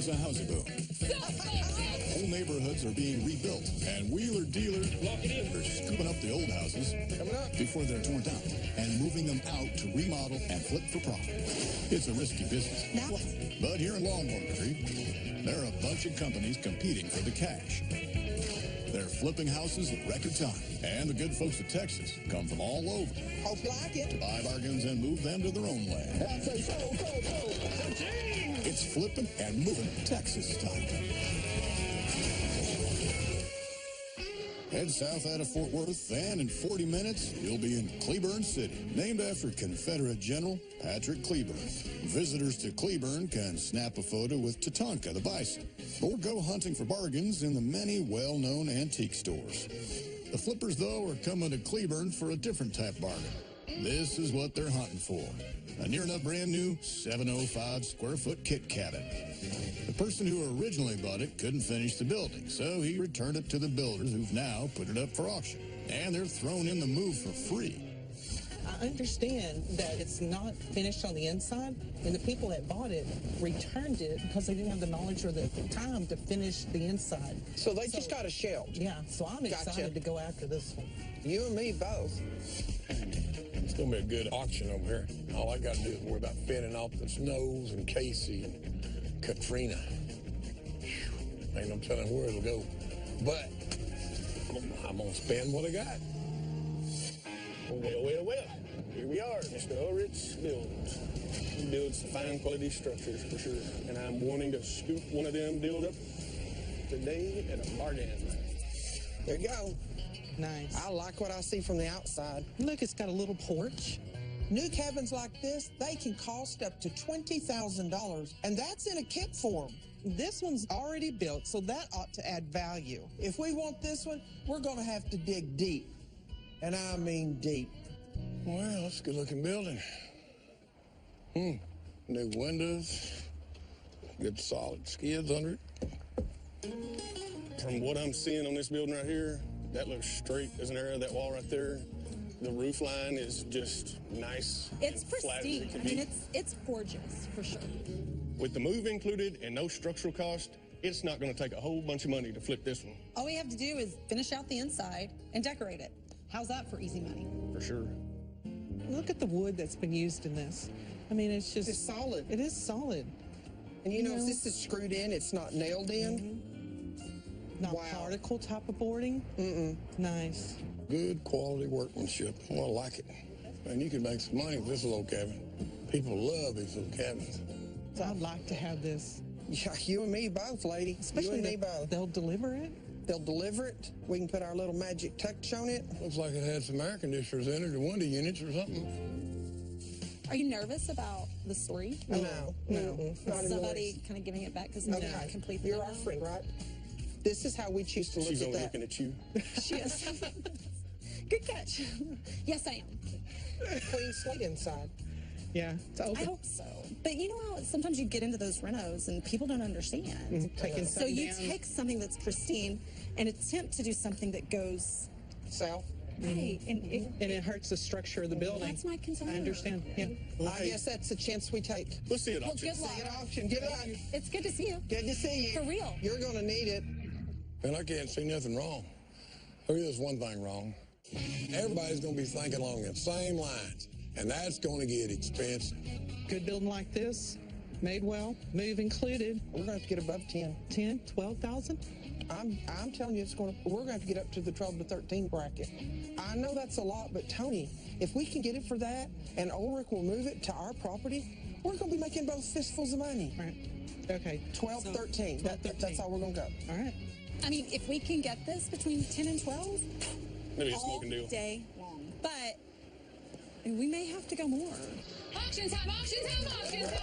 is a housing boom. Whole neighborhoods are being rebuilt, and wheeler dealers are scooping up the old houses before they're torn down and moving them out to remodel and flip for profit. It's a risky business. But here in Longhorn Country, there are a bunch of companies competing for the cash. They're flipping houses in record time, and the good folks of Texas come from all over. Hope you like it. To buy bargains and move them to their own land. It's flipping and moving Texas style. Head south out of Fort Worth, and in 40 minutes, you'll be in Cleburne City, named after Confederate General Patrick Cleburne. Visitors to Cleburne can snap a photo with Tatanka the bison, or go hunting for bargains in the many well-known antique stores. The flippers, though, are coming to Cleburne for a different type bargain. This is what they're hunting for. A near-enough brand-new 705-square-foot kit cabin. The person who originally bought it couldn't finish the building, so he returned it to the builders who've now put it up for auction. And they're throwing in the move for free. I understand that it's not finished on the inside, and the people that bought it returned it because they didn't have the knowledge or the time to finish the inside. So they just got a shell. Yeah, so I'm excited to go after this one. You and me both. It's going to be a good auction over here. All I got to do is worry about fending off the Snows and Casey and Katrina. Whew. Ain't no telling where it'll go. But I'm going to spend what I got. Well. Here we are, Mr. Ulrich Buildings. He builds fine quality structures for sure. And I'm wanting to scoop one of them build up today at a bargain. There you go. Nice. I like what I see from the outside. Look, it's got a little porch. New cabins like this, they can cost up to $20,000, and that's in a kit form. This one's already built, so that ought to add value. If we want this one, we're going to have to dig deep. And I mean deep. Well, it's a good-looking building. New windows, good solid skids under it. From what I'm seeing on this building right here, that looks straight as an arrow, that wall right there. The roof line is just nice. It's flat as pristine. it can I be. mean, it's gorgeous, for sure. With the move included and no structural cost, it's not going to take a whole bunch of money to flip this one. All we have to do is finish out the inside and decorate it. How's that for easy money? For sure. Look at the wood that's been used in this. I mean, it's just... It's solid. It is solid. And you know, if this is screwed in, it's not nailed in. Not particle type of boarding. Nice. Good quality workmanship. Well, I like it. And you can make some money with this little cabin. People love these little cabins. So I'd like to have this. Yeah, you and me both, lady. Especially you and me both. They'll deliver it. They'll deliver it. We can put our little magic touch on it. Looks like it had some air conditioners in it or window units or something. Are you nervous about the story? No. Not in the Somebody least. kind of giving it back because it's not complete. You're our friend, right? This is how we choose to look She's at only that. looking at you. She is. Good catch. Yes, I am. Clean slate inside. Yeah, it's open. I hope so. But you know how sometimes you get into those renos and people don't understand. Taking So you down. take something that's pristine and attempt to do something that goes South. right. And it hurts the structure of the building. that's my concern. I understand. Yeah. I guess that's the chance we take. Let's see it Well, auction. good luck. See it auction. Good luck. It's good to see you. Good to see you. For real. You're going to need it. And I can't see nothing wrong. There is one thing wrong. Everybody's going to be thinking along the same lines, and that's going to get expensive. Good building like this, made well, move included. We're going to have to get above 10. 10, 12,000. I'm telling you, we're going to have to get up to the 12 to 13 bracket. I know that's a lot, but Tony, if we can get it for that, and Ulrich will move it to our property, we're going to be making both fistfuls of money. All right. Okay. 12, 13. 12, 13. That's how we're going to go. All right. I mean, if we can get this between 10 and 12, Maybe a all smoking deal. day long. But we may have to go more. Auction time, auction time, auction time!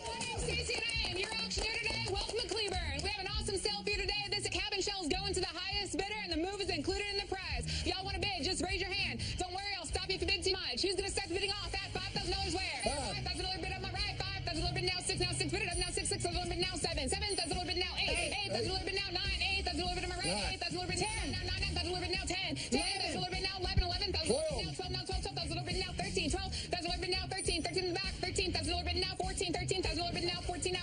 My name's Stacey and I am your auctioneer today. Welcome to Cleburne. We have an awesome sale for you today. This cabin shell is going to the highest bidder and the move is included in the price. If y'all want to bid, just raise your hand. Don't worry, I'll stop you if you bid too much. Who's going to start the bidding off at $5,000 where? $5,000 bid on my right, $5,000 bid now 6, now 6 bid it up now 6, $6,000 bid now 7, $7,000 bid now 8, $8,000 bid now 9, $8,000 bid on my right, $8,000 bid now 9, $9,000 bid now 10, $10,000 bid now 11, $11,000 bid now 12, now 12, $12,000 bid now 13, $12,000 bid now 13, 13 in the back, $13,000 bid now 14, $13,000 bid now 14,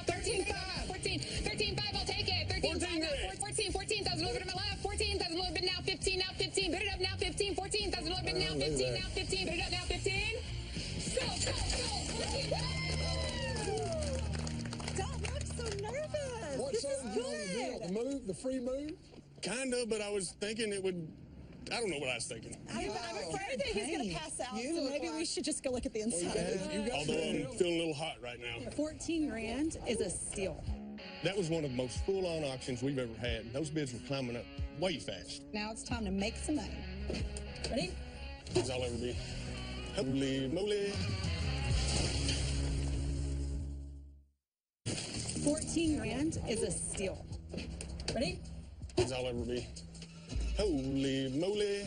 move, the free move? Kind of, but I was thinking it would, I don't know what I was thinking. I'm afraid that he's going to pass out, You so look maybe we like- should just go look at the inside. Although I'm feeling a little hot right now. 14 grand is a steal. That was one of the most full-on auctions we've ever had. Those bids were climbing up way fast. Now it's time to make some money. Ready? As I'll ever be. Holy moly. 14 grand is a steal. Ready? As I'll ever be. Holy moly.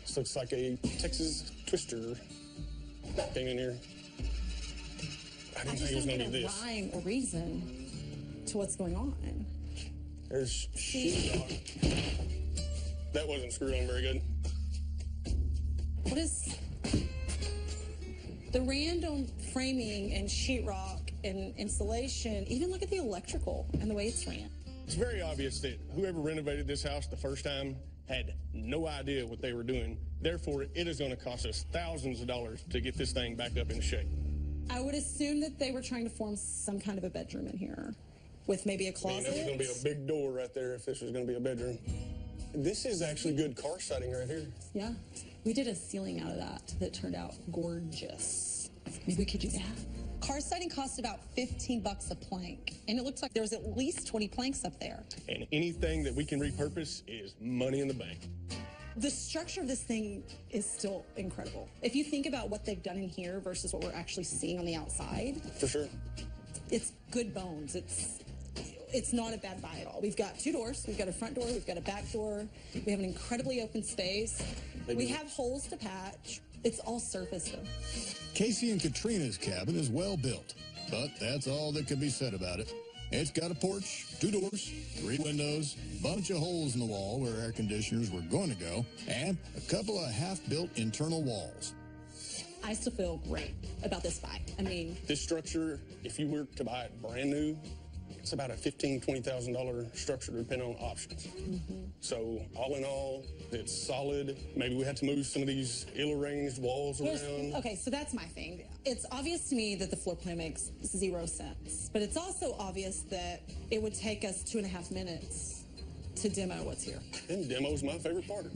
This looks like a Texas Twister thing in here. I I didn't just think it was don't going to get be a this. rhyme or reason to what's going on. There's sheetrock. That wasn't screwed on very good. What is the random framing and sheetrock and insulation? Even look at the electrical and the way it's ran. It's very obvious that whoever renovated this house the first time had no idea what they were doing. Therefore, it is going to cost us thousands of dollars to get this thing back up in shape. I would assume that they were trying to form some kind of a bedroom in here with maybe a I mean, closet. there's going to be a big door right there if this was going to be a bedroom. This is actually good car siding right here. Yeah. We did a ceiling out of that turned out gorgeous. Maybe we could do that. Car siding cost about 15 bucks a plank, and it looks like there was at least 20 planks up there. And anything that we can repurpose is money in the bank. The structure of this thing is still incredible. If you think about what they've done in here versus what we're actually seeing on the outside, For sure. it's good bones. It's not a bad buy at all. We've got two doors. We've got a front door. We've got a back door. We have an incredibly open space. We have holes to patch. It's all surface though. Casey and Katrina's cabin is well built, but that's all that can be said about it. It's got a porch, 2 doors, 3 windows, bunch of holes in the wall where air conditioners were going to go, and a couple of half-built internal walls. I still feel great about this buy. I mean, This structure, if you were to buy it brand new, it's about a $15,000, $20,000 structure depending on options. So all in all, it's solid. Maybe we had to move some of these ill-arranged walls around. okay, so that's my thing. It's obvious to me that the floor plan makes 0 sense, but it's also obvious that it would take us 2.5 minutes to demo what's here. And demo's my favorite part.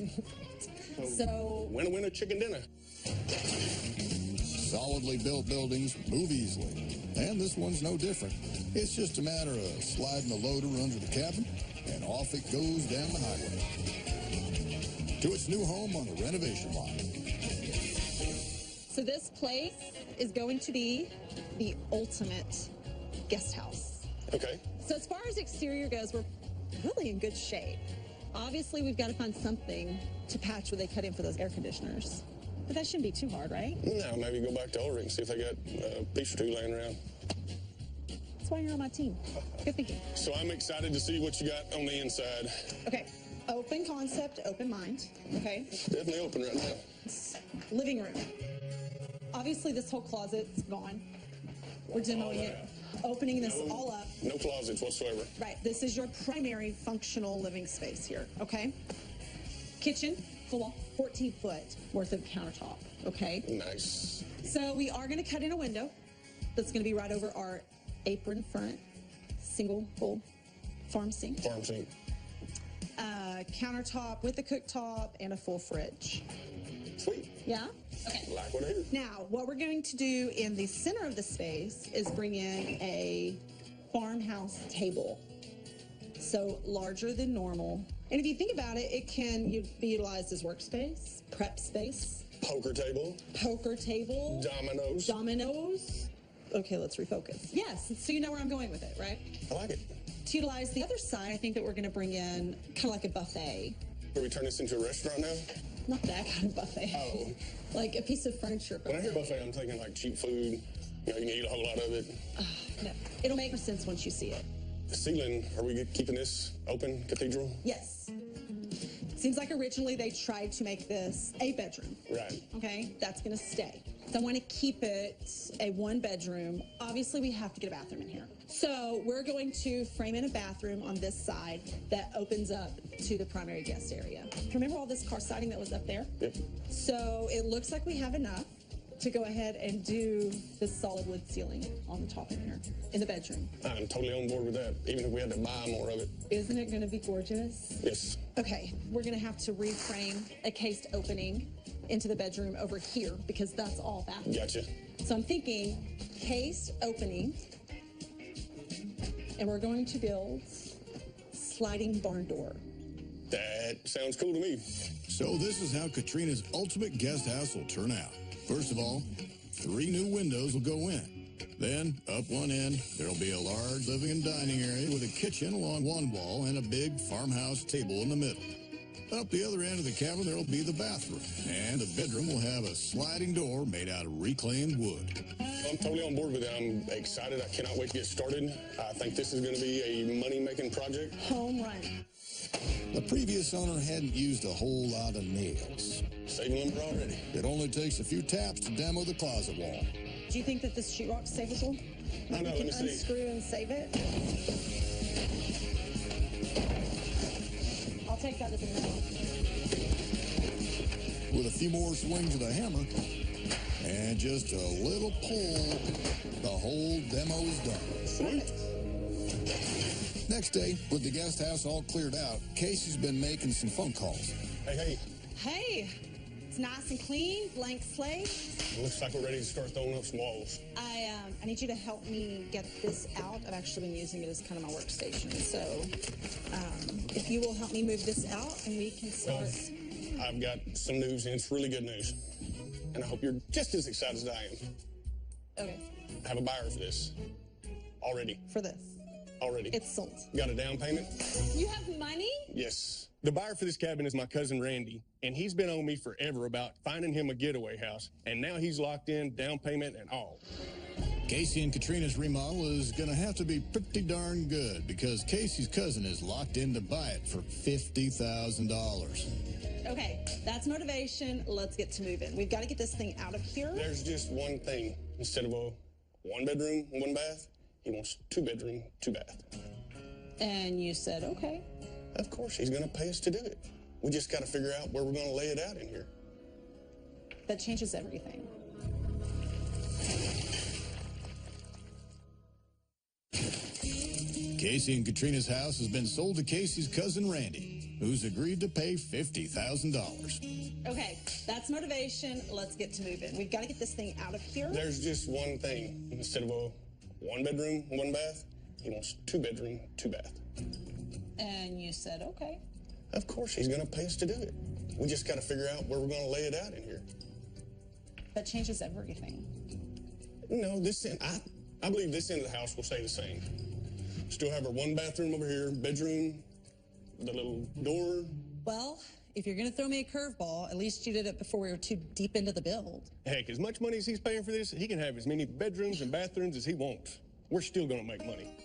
So Winner, chicken dinner. Solidly built buildings move easily, and this one's no different. It's just a matter of sliding the loader under the cabin, and off it goes down the highway to its new home on the renovation lot. So this place is going to be the ultimate guest house. Okay. So as far as exterior goes, we're really in good shape. Obviously, we've got to find something to patch where they cut in for those air conditioners. But that shouldn't be too hard, right? Now maybe go back to Ulrich and see if they got a piece or two laying around. That's why you're on my team. Good thinking. So I'm excited to see what you got on the inside. Okay, open concept, open mind, okay? Definitely open right now. Living room. Obviously, this whole closet's gone. We're demoing it, opening this all up. No closets whatsoever. Right, this is your primary functional living space here, okay? Kitchen, full 14-foot worth of countertop, okay? Nice. So we are gonna cut in a window that's gonna be right over our apron front, single full farm sink. Farm sink. Countertop with a cooktop and a full fridge. Sweet. Yeah? Okay. Like what I hear. Now, what we're going to do in the center of the space is bring in a farmhouse table. So larger than normal. And if you think about it, it can be utilized as workspace, prep space, Poker table. Dominoes. Okay, let's refocus. Yes, so you know where I'm going with it, right? I like it. To utilize the other side, I think that we're going to bring in kind of like a buffet. Will we turn this into a restaurant now? Not that kind of buffet. Oh. Like a piece of furniture When I hear buffet. buffet, I'm thinking like cheap food. You know, you can eat a whole lot of it. No, it'll make more sense once you see it. The ceiling, are we keeping this open, cathedral? Yes. Seems like originally they tried to make this a bedroom. Right. Okay, that's gonna stay. So I want to keep it a 1-bedroom. Obviously, we have to get a bathroom in here. So we're going to frame in a bathroom on this side that opens up to the primary guest area. Remember all this car siding that was up there? Yep. So it looks like we have enough. to go ahead and do the solid wood ceiling on the top in here, in the bedroom. I'm totally on board with that, even if we had to buy more of it. Isn't it going to be gorgeous? Yes. Okay, we're going to have to reframe a cased opening into the bedroom over here because that's all bathroom. Gotcha. So I'm thinking cased opening, and we're going to build sliding barn door. That sounds cool to me. So this is how Katrina's ultimate guest house will turn out. First of all, 3 new windows will go in. Then, up one end, there'll be a large living and dining area with a kitchen along one wall and a big farmhouse table in the middle. Up the other end of the cabin, there'll be the bathroom. And the bedroom will have a sliding door made out of reclaimed wood. I'm totally on board with it. I'm excited. I cannot wait to get started. I think this is going to be a money-making project. Home run. The previous owner hadn't used a whole lot of nails. Saving lumber already. It only takes a few taps to demo the closet wall. Do you think that this sheetrock's savable? I know, We let me can see. unscrew and save it? I'll take that as a no. With a few more swings of the hammer and just a little pull, the whole demo is done. Sweet. Next day, with the guest house all cleared out, Casey's been making some phone calls. Hey, Hey, it's nice and clean, blank slate. looks like we're ready to start throwing up some walls. I need you to help me get this out. I've actually been using it as kind of my workstation. So if you will help me move this out and we can start. Well, I've got some news, and it's really good news. And I hope you're just as excited as I am. Okay, I have a buyer for this. Already. for this. Already. It's sold. Got a down payment? You have money? Yes. The buyer for this cabin is my cousin Randy, and he's been on me forever about finding him a getaway house, and now he's locked in, down payment and all. Casey and Katrina's remodel is going to have to be pretty darn good because Casey's cousin is locked in to buy it for $50,000. Okay, that's motivation. Let's get to moving. We've got to get this thing out of here. There's just one thing. Instead of a 1-bedroom, 1 bath, he wants 2-bedroom, 2 bath. And you said, okay. Of course, he's going to pay us to do it. We just got to figure out where we're going to lay it out in here. That changes everything. Casey and Katrina's house has been sold to Casey's cousin Randy, who's agreed to pay $50,000. Okay, that's motivation. Let's get to moving. We've got to get this thing out of here. There's just one thing. Instead of a 1-bedroom, 1 bath, he wants 2-bedroom, 2 bath. And you said, okay. Of course, he's going to pay us to do it. We just got to figure out where we're going to lay it out in here. That changes everything. No, this end, I believe this end of the house will stay the same. Still have our 1 bathroom over here, bedroom, the little door. Well, if you're going to throw me a curveball, at least you did it before we were too deep into the build. Heck, as much money as he's paying for this, he can have as many bedrooms and bathrooms as he wants. We're still going to make money.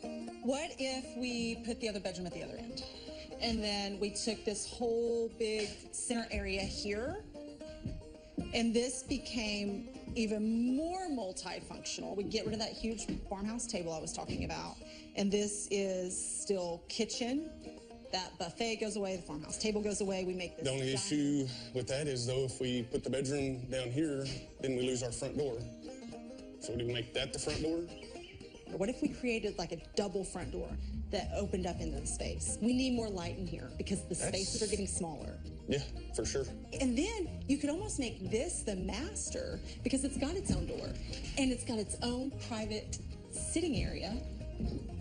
What if we put the other bedroom at the other end? And then we took this whole big center area here, and this became even more multifunctional. We get rid of that huge farmhouse table I was talking about, and this is still kitchen. That buffet goes away, the farmhouse table goes away, we make this. The only issue with that is, though, if we put the bedroom down here, then we lose our front door. So do we make that the front door? What if we created like a double front door that opened up into the space? We need more light in here because the spaces are getting smaller. Yeah, for sure. And then you could almost make this the master because it's got its own door and it's got its own private sitting area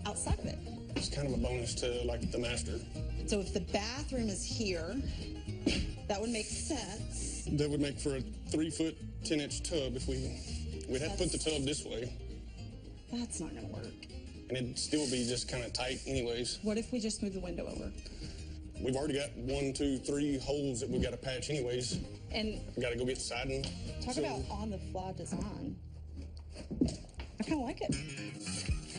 outside of it. It's kind of a bonus to, like, the master. So if the bathroom is here, that would make sense. That would make for a 3-foot, 10-inch tub if we'd have to put the tub this way. That's not gonna work. And it'd still be just kind of tight anyways. What if we just move the window over? We've already got 1, 2, 3 holes that we've got to patch anyways. And We got to go get siding. talk about on-the-fly design. I kind of like it.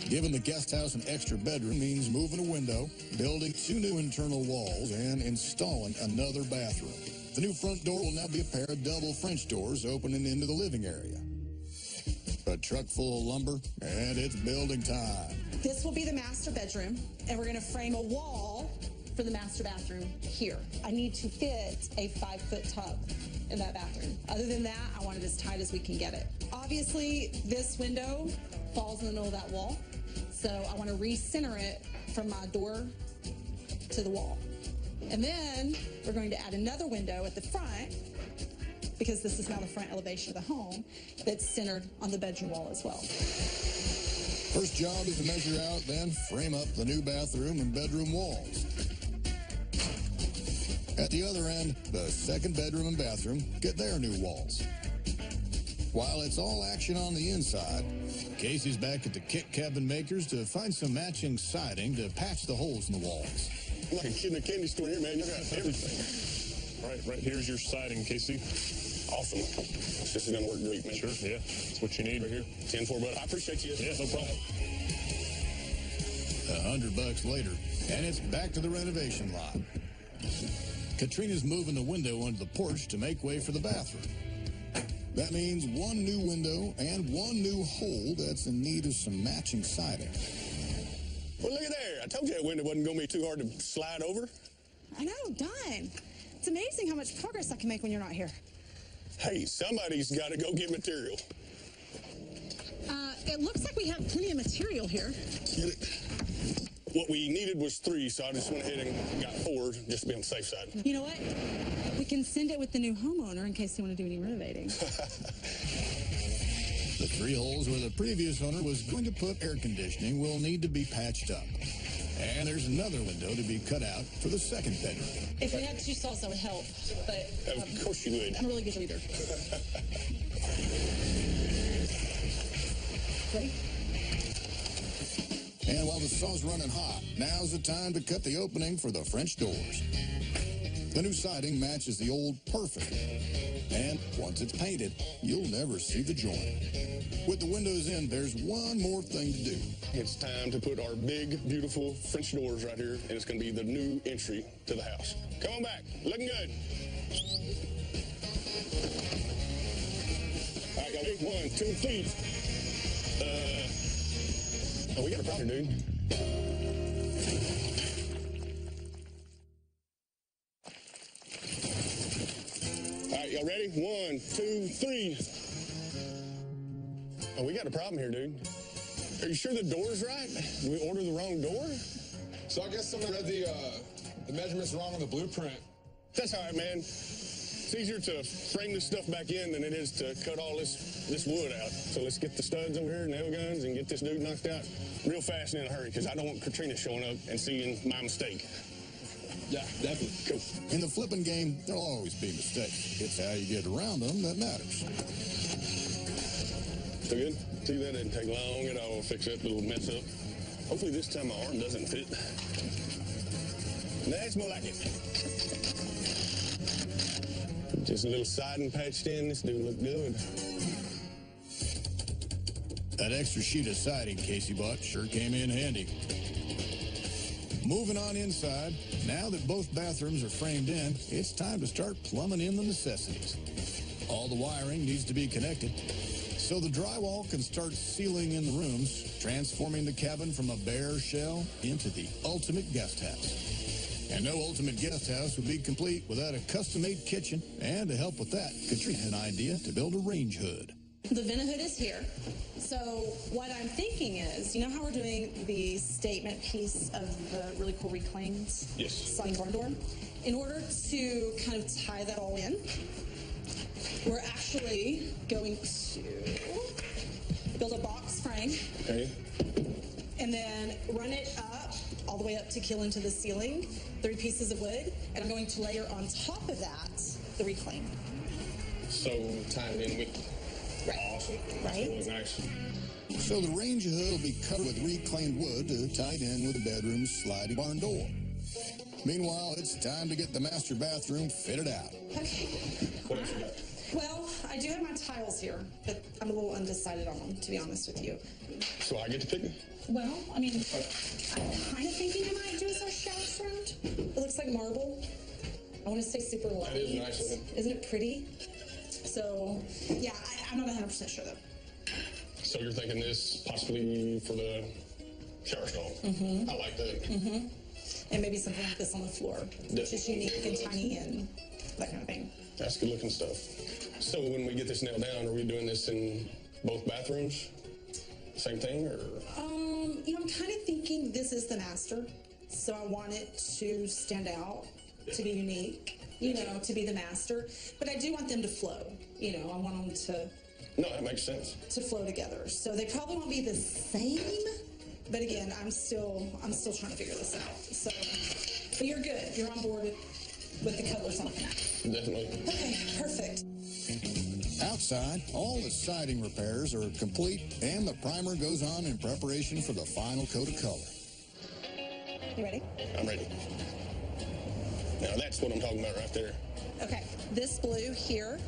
Giving the guest house an extra bedroom means moving a window, building 2 new internal walls, and installing another bathroom. The new front door will now be a pair of double French doors opening into the living area. A truck full of lumber, and it's building time. This will be the master bedroom, and we're gonna frame a wall for the master bathroom here. I need to fit a 5-foot tub in that bathroom. Other than that, I want it as tight as we can get it. Obviously, this window falls in the middle of that wall, so I want to recenter it from my door to the wall. And then we're going to add another window at the front, because this is now the front elevation of the home, that's centered on the bedroom wall as well. First job is to measure out, then frame up the new bathroom and bedroom walls. At the other end, the second bedroom and bathroom get their new walls. While it's all action on the inside, Casey's back at the Kit Cabin Makers to find some matching siding to patch the holes in the walls. Like a kid in a candy store here, man. You got everything. Right here's your siding, Casey. Awesome. This is going to work great, man. Sure, yeah. That's what you need right here. 10-4, bud. I appreciate you. Yeah, no problem. $100 later, and it's back to the renovation lot. Katrina's moving the window onto the porch to make way for the bathroom. That means one new window and one new hole that's in need of some matching siding. Well, look at there. I told you that window wasn't going to be too hard to slide over. I know, done. It's amazing how much progress I can make when you're not here. Hey, somebody's got to go get material. It looks like we have plenty of material here. What we needed was 3, so I just went ahead and got 4 just to be on the safe side. You know what? We can send it with the new homeowner in case you want to do any renovating. The 3 holes where the previous owner was going to put air conditioning will need to be patched up. And there's another window to be cut out for the second bedroom. If we had 2 stalls, that would help, but... Of course you would. I'm a really good reader. Ready? And while the saw's running hot, now's the time to cut the opening for the French doors. The new siding matches the old perfect. And once it's painted, you'll never see the joint. With the windows in, there's one more thing to do. It's time to put our big, beautiful French doors right here, and it's going to be the new entry to the house. Come on back. Looking good. All right, y'all ready? 1, 2, 3. Oh, we got a problem, dude. All right, y'all ready? 1, 2, 3. Oh, we got a problem here, dude. Are you sure the door's right? Did we order the wrong door? So I guess someone read the measurements wrong on the blueprint. That's all right, man. It's easier to frame this stuff back in than it is to cut all this wood out. So let's get the studs over here, nail guns, and get this dude knocked out real fast and in a hurry, because I don't want Katrina showing up and seeing my mistake. Yeah, definitely. Cool. In the flipping game, there'll always be mistakes. It's how you get around them that matters. So good? See, that didn't take long at all to fix that little mess up. Hopefully this time my arm doesn't fit. That's more like it. Just a little siding patched in. This dude look good. That extra sheet of siding Casey bought sure came in handy. Moving on inside, now that both bathrooms are framed in, it's time to start plumbing in the necessities. All the wiring needs to be connected, so the drywall can start sealing in the rooms, transforming the cabin from a bare shell into the ultimate guest house. And no ultimate guest house would be complete without a custom-made kitchen. And to help with that, Katrina had an idea to build a range hood. The Vent-A-Hood is here. So what I'm thinking is, you know how we're doing the statement piece of the really cool reclaimed sliding barn door? In order to kind of tie that all in, we're actually going to build a box frame. Okay. And then run it up, all the way up to kill into the ceiling, 3 pieces of wood, and I'm going to layer on top of that the reclaim. So tie it in with... Right. Awesome. Right. That was nice. So the range hood will be covered with reclaimed wood to tie it in with the bedroom's sliding barn door. Meanwhile, it's time to get the master bathroom fitted out. Okay. What else you got? Well, I do have my tiles here, but I'm a little undecided on them, to be honest with you. So I get to pick them? Well, I mean, I'm kind of thinking I might do a shower round. It looks like marble. I want to say super light. That is nice looking. Isn't it pretty? So, yeah, I'm not 100% sure, though. So you're thinking this possibly for the shower stall? Mm-hmm. I like that. Mm-hmm. and maybe something like this on the floor, which is unique and tiny and that kind of thing. That's good looking stuff. So when we get this nailed down, are we doing this in both bathrooms? Same thing, or? I'm kind of thinking this is the master, so I want it to stand out, to be unique, to be the master. But I do want them to flow. I want them to. No, that makes sense. To flow together. So they probably won't be the same. But again, I'm still trying to figure this out. So, but you're good. You're on board with the colors on that. Definitely. Okay, perfect. Outside, all the siding repairs are complete, and the primer goes on in preparation for the final coat of color. You ready? I'm ready. Now that's what I'm talking about right there. Okay, this blue here,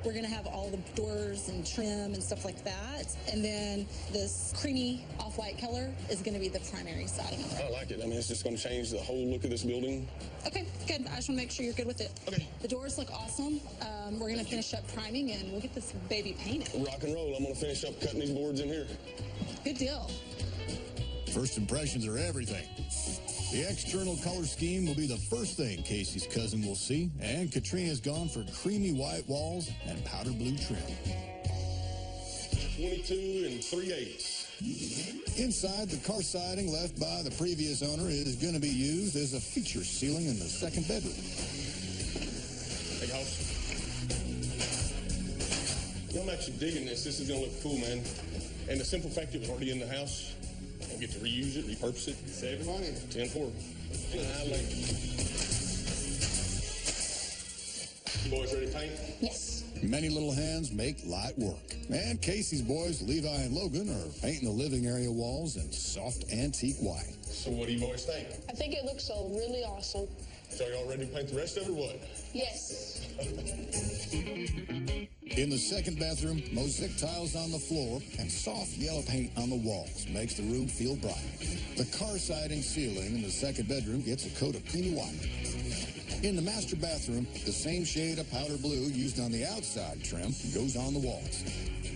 we're gonna have all the doors and trim and stuff like that. And then this creamy off-white color is gonna be the primary siding. I like it. I mean, it's just gonna change the whole look of this building. Okay, good. I just wanna make sure you're good with it. Okay. The doors look awesome. We're gonna finish up priming and we'll get this baby painted. Rock and roll. I'm gonna finish up cutting these boards in here. Good deal. First impressions are everything. The external color scheme will be the first thing Casey's cousin will see, and Katrina's gone for creamy white walls and powder blue trim. 22 3/8. Inside, the car siding left by the previous owner is going to be used as a feature ceiling in the second bedroom. Big house. I'm actually digging this. This is going to look cool, man. And the simple fact it was already in the house, I'll get to reuse it, repurpose it. Save money. 10-4. I like it. You boys ready to paint? Yes. Many little hands make light work. And Casey's boys, Levi and Logan, are painting the living area walls in soft antique white. So what do you boys think? I think it looks really awesome. So y'all ready to paint the rest of it or what? Yes. In the second bedroom, mosaic tiles on the floor and soft yellow paint on the walls makes the room feel bright. The car siding ceiling in the second bedroom gets a coat of creamy white. In the master bathroom, the same shade of powder blue used on the outside trim goes on the walls.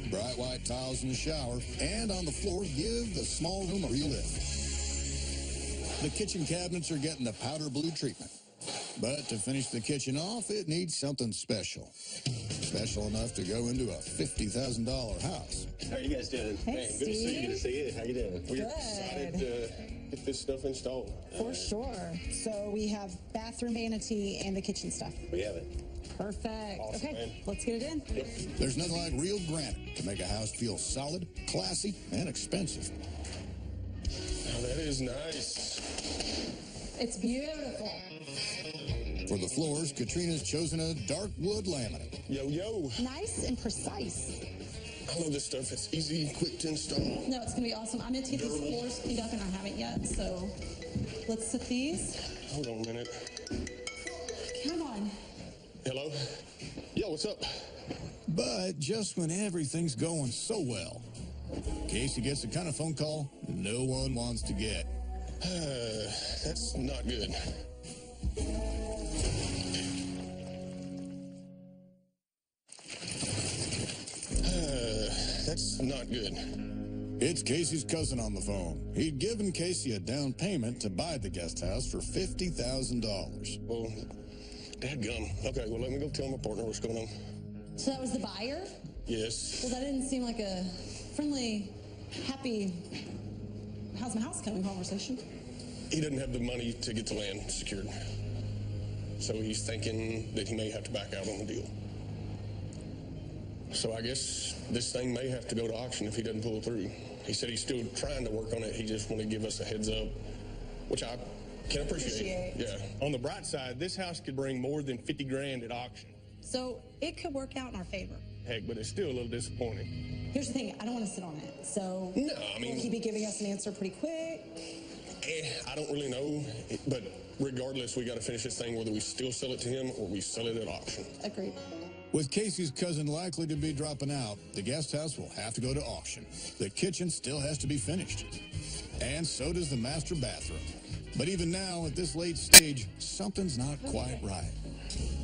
Bright white tiles in the shower and on the floor give the small room a real lift. The kitchen cabinets are getting the powder blue treatment. But to finish the kitchen off, it needs something special. Special enough to go into a $50,000 house. How are you guys doing? Hey, Man, good to see you. Good to see you. How you doing? We're excited to get this stuff installed. For sure. So we have bathroom vanity and the kitchen stuff. We have it. Perfect. Awesome, okay, man. let's get it in. Yep. There's nothing like real granite to make a house feel solid, classy, and expensive. Oh, that is nice. It's beautiful. For the floors, Katrina's chosen a dark wood laminate. Yo. Nice and precise. I love this stuff. It's easy, quick to install. No, it's gonna be awesome. I'm gonna get these floors cleaned up and I haven't yet, so let's set these. Hold on a minute. Come on. Hello? Yo, what's up? But just when everything's going so well, Casey gets the kind of phone call no one wants to get. That's not good. That's not good. It's Casey's cousin on the phone. He'd given Casey a down payment to buy the guest house for $50,000. Well, dadgum. Okay, well, let me go tell my partner what's going on. So that was the buyer? Yes. Well, that didn't seem like a friendly, happy, how's my house coming conversation. He doesn't have the money to get the land secured. So he's thinking that he may have to back out on the deal. So I guess this thing may have to go to auction if he doesn't pull through. He said he's still trying to work on it. He just want to give us a heads up, which I can appreciate. Yeah. On the bright side, this house could bring more than 50 grand at auction. So it could work out in our favor. Heck, but it's still a little disappointing. Here's the thing, I don't want to sit on it. So No, I mean, will he be giving us an answer pretty quick? I don't really know, but regardless, we got to finish this thing whether we still sell it to him or we sell it at auction. Agreed. With Casey's cousin likely to be dropping out, the guest house will have to go to auction. The kitchen still has to be finished. And so does the master bathroom. But even now, at this late stage, something's not quite right.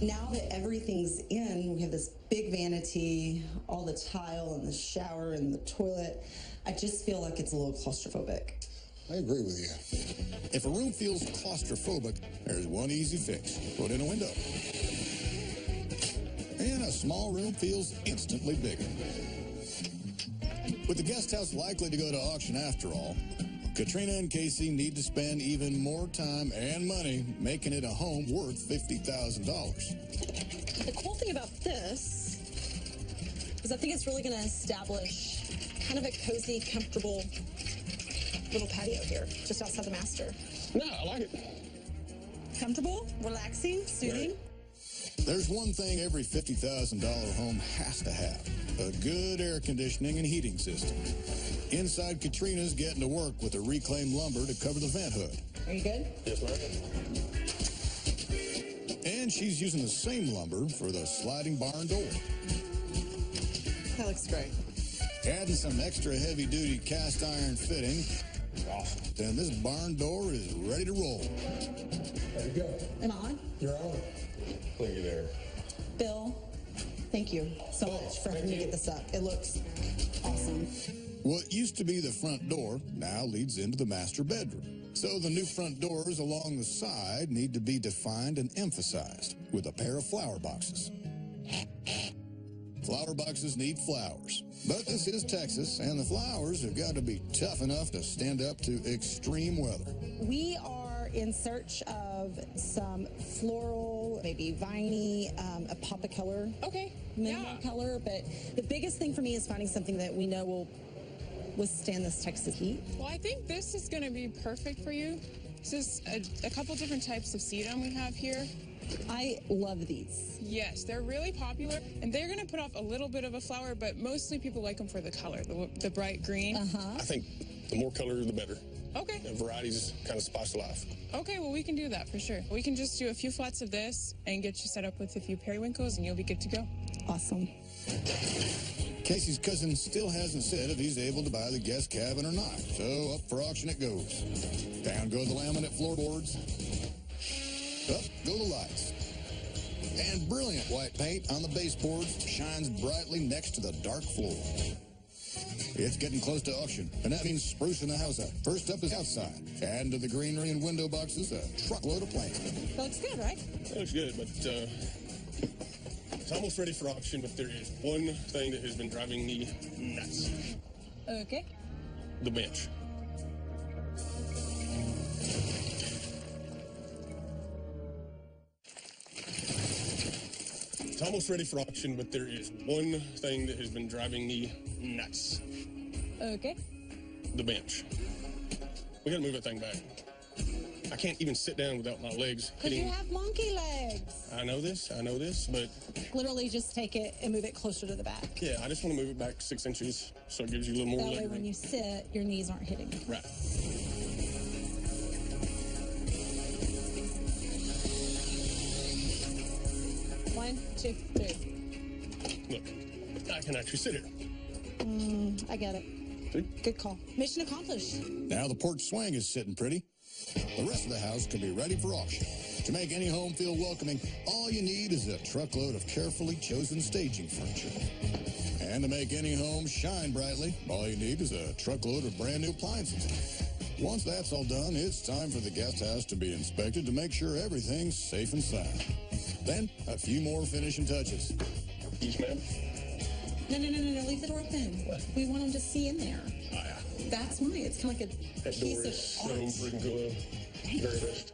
Now that everything's in, we have this big vanity, all the tile and the shower and the toilet. I just feel like it's a little claustrophobic. I agree with you. If a room feels claustrophobic, there's one easy fix. Put in a window. And a small room feels instantly bigger. With the guest house likely to go to auction after all, Katrina and Casey need to spend even more time and money making it a home worth $50,000. The cool thing about this is I think it's really going to establish kind of a cozy, comfortable little patio here, just outside the master. No, I like it. Comfortable, relaxing, soothing. There's one thing every $50,000 home has to have: a good air conditioning and heating system. Inside, Katrina's getting to work with the reclaimed lumber to cover the vent hood. Are you good? Yes, ma'am. And she's using the same lumber for the sliding barn door. That looks great. Adding some extra heavy-duty cast iron fitting, then this barn door is ready to roll. There you go. Am I on? You're on. Look at there. Bill, thank you so much for helping me get this up. It looks awesome. What used to be the front door now leads into the master bedroom. So the new front doors along the side need to be defined and emphasized with a pair of flower boxes. Flower boxes need flowers. But this is Texas, and the flowers have got to be tough enough to stand up to extreme weather. We are in search of some floral, maybe viney, a pop of color. Okay. Minimal color, but the biggest thing for me is finding something that we know will withstand this Texas heat. Well, I think this is going to be perfect for you. This is a couple different types of sedum we have here. I love these. Yes, they're really popular, and they're going to put off a little bit of a flower, but mostly people like them for the color, the bright green. I think the more color, the better. Okay. The varieties kind of spice life. Okay, well, we can do that for sure. We can just do a few flats of this and get you set up with a few periwinkles, and you'll be good to go. Awesome. Casey's cousin still hasn't said if he's able to buy the guest cabin or not, so up for auction it goes. Down go the laminate floorboards. Up go the lights. And brilliant white paint on the baseboards shines brightly next to the dark floor. It's getting close to auction, and that means sprucing the house up. First up is outside. Adding to the greenery and window boxes, a truckload of plants. That looks good, right? That looks good, but it's almost ready for auction, but there is one thing that has been driving me nuts. Okay. The bench. It's almost ready for auction, but there is one thing that has been driving me nuts. Okay. The bench. We gotta move that thing back. I can't even sit down without my legs Because hitting. you have monkey legs. I know this, but Literally just take it and move it closer to the back. yeah, I just want to move it back 6 inches so it gives you a little more That way leg when room. you sit, your knees aren't hitting. Right. 1, 2, 3. Look, I can actually sit here. I get it. See? Good call. Mission accomplished. Now the porch swing is sitting pretty. The rest of the house can be ready for auction. To make any home feel welcoming, all you need is a truckload of carefully chosen staging furniture. And to make any home shine brightly, all you need is a truckload of brand new appliances. Once that's all done, it's time for the guest house to be inspected to make sure everything's safe and sound. Then, a few more finishing touches. Yes, ma'am. No, leave the door open. We want them to see in there. Oh, yeah. That's mine. It's kind of like a That piece door of is so art. freaking cool. Very best.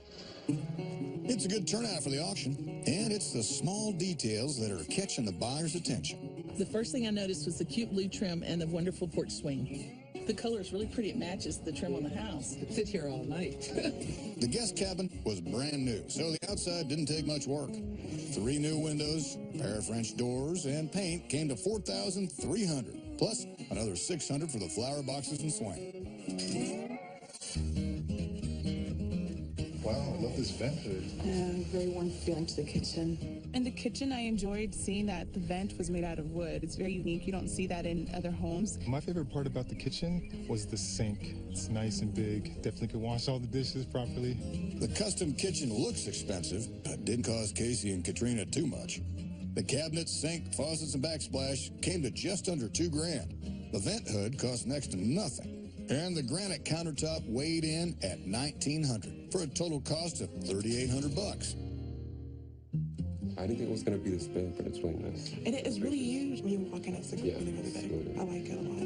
It's a good turnout for the auction, and it's the small details that are catching the buyer's attention. The first thing I noticed was the cute blue trim and the wonderful porch swing. The color is really pretty. It matches the trim on the house. Could sit here all night. The guest cabin was brand new, so the outside didn't take much work. 3 new windows, a pair of French doors, and paint came to $4,300, plus another $600 for the flower boxes and swing. Wow, I love this vent hood. Very warm feeling to the kitchen. In the kitchen, I enjoyed seeing that the vent was made out of wood. It's very unique. You don't see that in other homes. My favorite part about the kitchen was the sink. It's nice and big. Definitely could wash all the dishes properly. The custom kitchen looks expensive, but didn't cost Casey and Katrina too much. The cabinets, sink, faucets, and backsplash came to just under $2,000. The vent hood cost next to nothing. And the granite countertop weighed in at $1,900 for a total cost of $3,800. I didn't think it was going to be this big, but it's really nice. And it is really huge when you walk in. It's like really, really big. I like it a lot.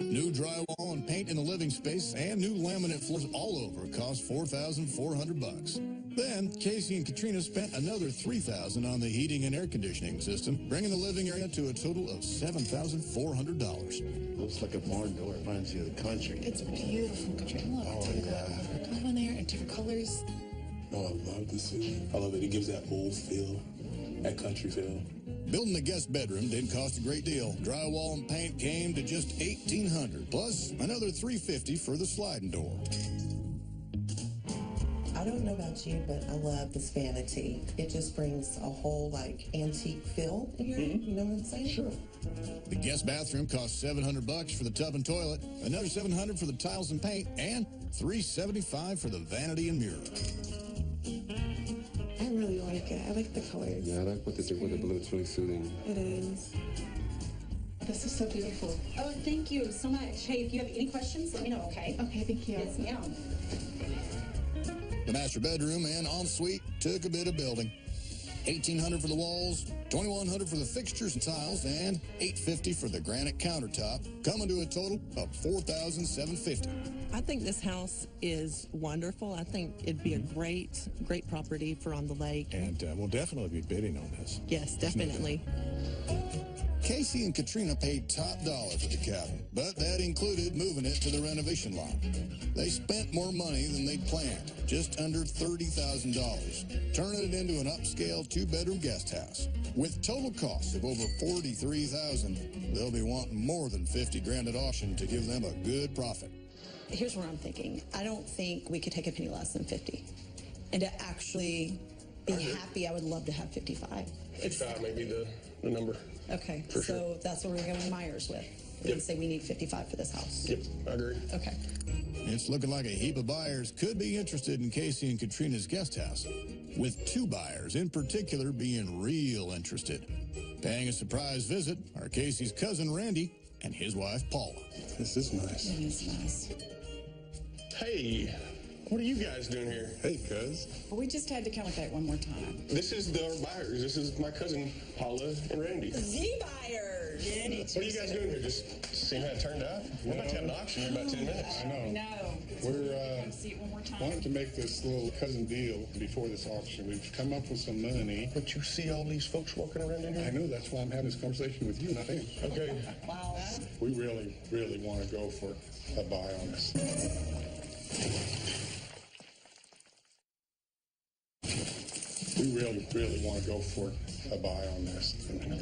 New drywall and paint in the living space and new laminate floors all over cost $4,400. Then Casey and Katrina spent another $3,000 on the heating and air conditioning system, bringing the living area to a total of $7,400. Looks like a barn door. Reminds you of the country. It's beautiful, Katrina. Look, oh, yeah. Come in there in different colors. Oh, I love the ceiling. I love it. It gives that old feel, that country feel. Building the guest bedroom didn't cost a great deal. Drywall and paint came to just $1,800, plus another $350 for the sliding door. I don't know about you, but I love this vanity. It just brings a whole, like, antique feel in here. You know what I'm saying? Sure. The guest bathroom cost $700 for the tub and toilet, another $700 for the tiles and paint, and $375 for the vanity and mirror. I really like it. I like the colors. Yeah, I like what they did with the blue. It's really soothing. It is. This is so beautiful. Oh, thank you so much. Hey, if you have any questions, let me know, okay? Okay, thank you. Yes, ma'am. The master bedroom and ensuite took a bit of building. $1,800 for the walls, $2,100 for the fixtures and tiles, and $850 for the granite countertop, coming to a total of $4,750. I think this house is wonderful. I think it'd be a great property for on the lake. And we'll definitely be bidding on this. Yes, definitely. Casey and Katrina paid top dollar for the cabin, but that included moving it to the renovation lot. They spent more money than they'd planned, just under $30,000, turning it into an upscale two-bedroom guest house. With total costs of over $43,000, they'll be wanting more than $50,000 at auction to give them a good profit. Here's what I'm thinking. I don't think we could take a penny less than 50. And to actually be happy, I would love to have 55. 55 may be the number. Okay, For so sure. that's what we're going to go Myers with. Yep. And say we need 55 for this house. Yep, I agree. Okay. It's looking like a heap of buyers could be interested in Casey and Katrina's guest house, with two buyers in particular being real interested. Paying a surprise visit are Casey's cousin Randy and his wife Paula. This is nice. It is nice. Hey, what are you guys doing here? Hey, cuz. Well, we just had to come with that one more time. This is our buyers. This is my cousin Paula and Randy. The buyers. What are you guys doing here? Just seeing how it turned out? We're about to have an auction in about 10 minutes. I know. No. We're Come see it one more time. wanting to make this little cousin deal before this auction. We've come up with some money. But you see all these folks walking around in here? I know, that's why I'm having this conversation with you, not him. Okay. Wow. We really, really want to go for a buy on this. We really, really want to go for a buy on this.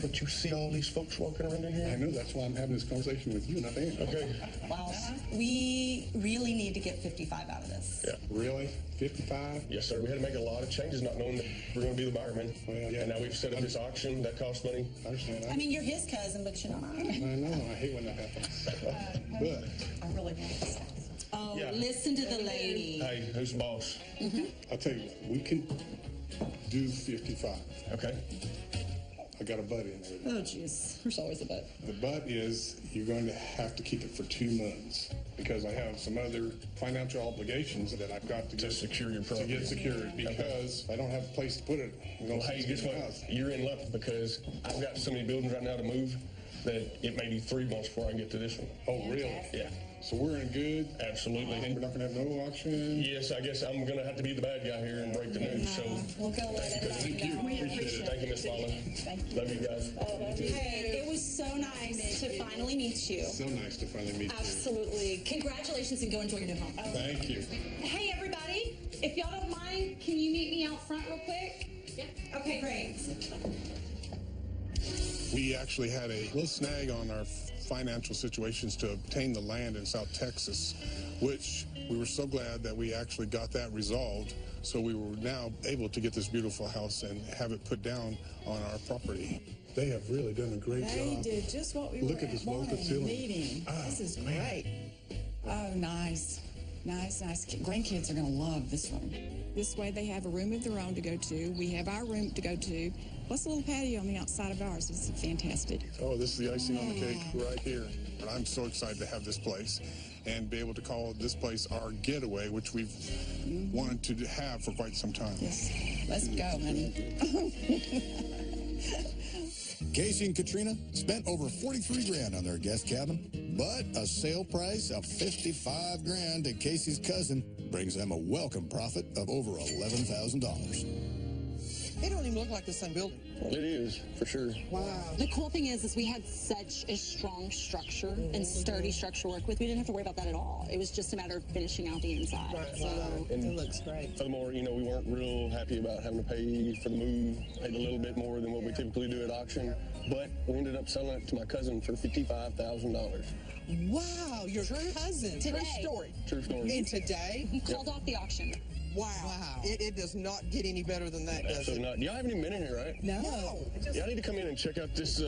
But you see all these folks walking around in I here? know, that's why I'm having this conversation with you, not him. Okay. Wow. We really need to get 55 out of this. Yeah. Really? 55? Yes, sir. We had to make a lot of changes not knowing that we're going to be the buyer, man. Well, yeah. And now we've set up this auction. That costs money. I understand. I mean, you're his cousin, but you're not. I know, I hate when that happens. But I really want this house. Oh, Yeah. listen to the lady. Hey, who's the boss? I'll tell you what, we can do 55. Okay. I got a butt in there. Oh, jeez. There's always a but. The but is you're going to have to keep it for 2 months because I have some other financial obligations that I've got to get secure your to property. get secured because I don't have a place to put it. Well, hey, guess what? You're in luck because I've got so many buildings right now to move that it may be 3 months before I get to this one. Oh, really? Yeah. So we're in good. Absolutely. We're not going to have no auction. Yes, I guess I'm going to have to be the bad guy here and break the news. So We'll go with it. Thank you. Appreciate it. thank you, Miss Paula. Love you guys. Hey, it was so nice to finally meet you. So nice to finally meet you. Absolutely. Congratulations and go enjoy your new home. Thank you. Hey, everybody. If y'all don't mind, can you meet me out front real quick? Yeah. Okay, great. We actually had a little snag on our financial situations to obtain the land in South Texas, which we were so glad that we actually got that resolved. So we were now able to get this beautiful house and have it put down on our property. They have really done a great job. They did just what we Look at this vaulted ceiling. needing. This is great. Oh, nice. Nice. Grandkids are going to love this one. This way they have a room of their own to go to. We have our room to go to. Plus a little patio on the outside of ours. It's fantastic. Oh, this is the icing on the cake right here. But I'm so excited to have this place and be able to call this place our getaway, which we've wanted to have for quite some time. Yes. Let's go, honey. Casey and Katrina spent over 43 grand on their guest cabin, but a sale price of 55 grand to Casey's cousin brings them a welcome profit of over $11,000. It don't even look like the same building. Well, it is, for sure. Wow. The cool thing is we had such a strong structure and sturdy structure to work with. We didn't have to worry about that at all. It was just a matter of finishing out the inside. Right. So And It looks great. furthermore, you know, we weren't real happy about having to pay for the move. Paid a little bit more than what we typically do at auction, but we ended up selling it to my cousin for $55,000. Wow, your cousin. Today. True story. True story. And today? he called off the auction. Wow. It does not get any better than that, does Absolutely it? not. Y'all haven't even been in here, right? No. Y'all need to come in and check out this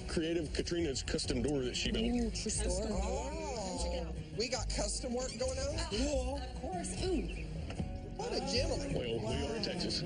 creative Katrina's custom door that she built. Ooh, true story. Oh, we got custom work going on? Cool. Of course. Ooh. What a gentleman. Well, we are in Texas.